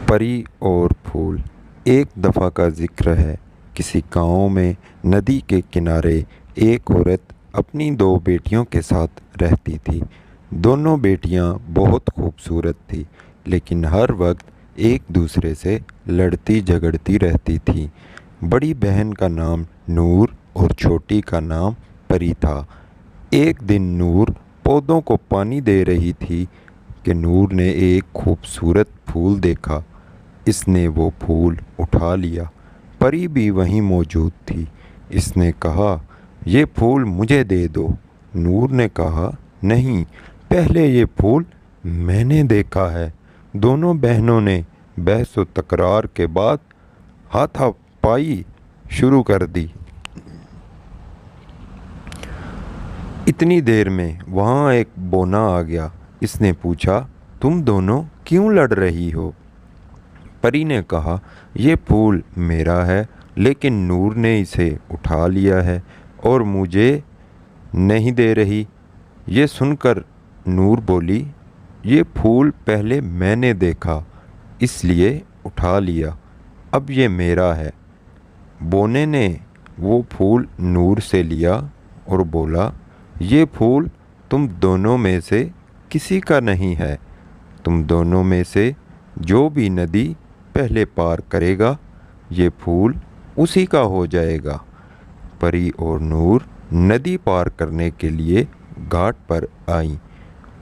پری اور پھول۔ ایک دفعہ کا ذکر ہے، کسی گاؤں میں ندی کے کنارے ایک عورت اپنی دو بیٹیوں کے ساتھ رہتی تھی۔ دونوں بیٹیاں بہت خوبصورت تھیں، لیکن ہر وقت ایک دوسرے سے لڑتی جھگڑتی رہتی تھیں۔ بڑی بہن کا نام نور اور چھوٹی کا نام پری تھا۔ ایک دن نور پودوں کو پانی دے رہی تھی کہ نور نے ایک خوبصورت پھول دیکھا۔ اس نے وہ پھول اٹھا لیا۔ پری بھی وہیں موجود تھی۔ اس نے کہا، یہ پھول مجھے دے دو۔ نور نے کہا، نہیں، پہلے یہ پھول میں نے دیکھا ہے۔ دونوں بہنوں نے بحث و تکرار کے بعد ہاتھا پائی شروع کر دی۔ اتنی دیر میں وہاں ایک بونا آ گیا۔ اس نے پوچھا، تم دونوں کیوں لڑ رہی ہو؟ پری نے کہا، یہ پھول میرا ہے، لیکن نور نے اسے اٹھا لیا ہے اور مجھے نہیں دے رہی۔ یہ سن کر نور بولی، یہ پھول پہلے میں نے دیکھا، اس لیے اٹھا لیا، اب یہ میرا ہے۔ بونے نے وہ پھول نور سے لیا اور بولا، یہ پھول تم دونوں میں سے کسی کا نہیں ہے۔ تم دونوں میں سے جو بھی ندی پہلے پار کرے گا، یہ پھول اسی کا ہو جائے گا۔ پری اور نور ندی پار کرنے کے لیے گھاٹ پر آئیں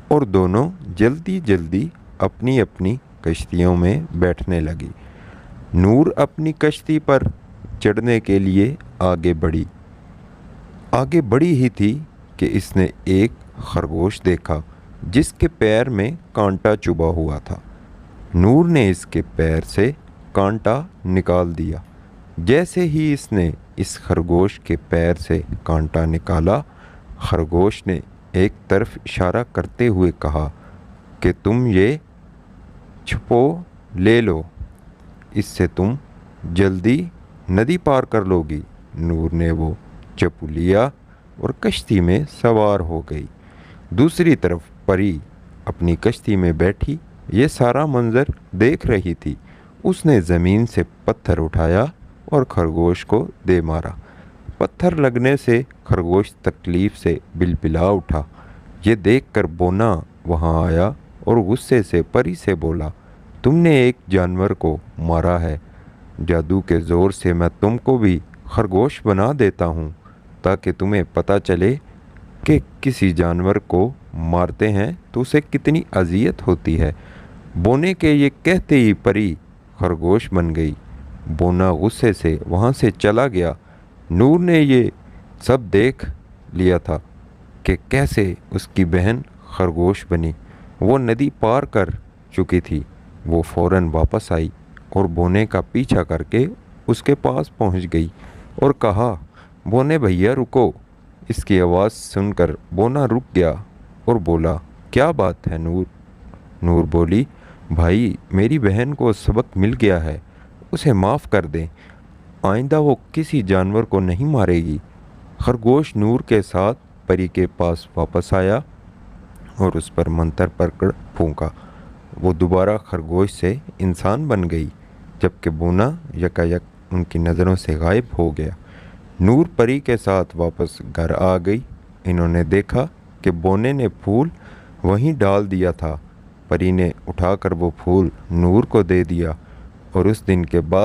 اور دونوں جلدی جلدی اپنی اپنی کشتیوں میں بیٹھنے لگی۔ نور اپنی کشتی پر چڑھنے کے لیے آگے بڑھی ہی تھی کہ اس نے ایک خرگوش دیکھا جس کے پیر میں کانٹا چبھا ہوا تھا۔ نور نے اس کے پیر سے کانٹا نکال دیا۔ جیسے ہی اس نے اس خرگوش کے پیر سے کانٹا نکالا، خرگوش نے ایک طرف اشارہ کرتے ہوئے کہا کہ تم یہ چھپو لے لو، اس سے تم جلدی ندی پار کر لو گی۔ نور نے وہ چپو لیا اور کشتی میں سوار ہو گئی۔ دوسری طرف پری اپنی کشتی میں بیٹھی یہ سارا منظر دیکھ رہی تھی۔ اس نے زمین سے پتھر اٹھایا اور خرگوش کو دے مارا۔ پتھر لگنے سے خرگوش تکلیف سے بلبلا اٹھا۔ یہ دیکھ کر بونا وہاں آیا اور غصے سے پری سے بولا، تم نے ایک جانور کو مارا ہے، جادو کے زور سے میں تم کو بھی خرگوش بنا دیتا ہوں تاکہ تمہیں پتہ چلے کہ کسی جانور کو مارتے ہیں تو اسے کتنی اذیت ہوتی ہے۔ بونے کے یہ کہتے ہی پری خرگوش بن گئی۔ بونا غصے سے وہاں سے چلا گیا۔ نور نے یہ سب دیکھ لیا تھا کہ کیسے اس کی بہن خرگوش بنی۔ وہ ندی پار کر چکی تھی۔ وہ فوراً واپس آئی اور بونے کا پیچھا کر کے اس کے پاس پہنچ گئی اور کہا، بونے بھیا رکو۔ اس کی آواز سن کر بونا رک گیا اور بولا، کیا بات ہے نور؟ نور بولی، بھائی میری بہن کو سبق مل گیا ہے، اسے معاف کر دیں، آئندہ وہ کسی جانور کو نہیں مارے گی۔ خرگوش نور کے ساتھ پری کے پاس واپس آیا اور اس پر منتر پھونکا۔ وہ دوبارہ خرگوش سے انسان بن گئی، جبکہ بونا یکایک ان کی نظروں سے غائب ہو گیا۔ نور پری کے ساتھ واپس گھر آ گئی۔ انہوں نے دیکھا کہ بونے نے پھول وہیں ڈال دیا تھا۔ پری نے اٹھا کر وہ پھول نور کو دے دیا اور اس دن کے بعد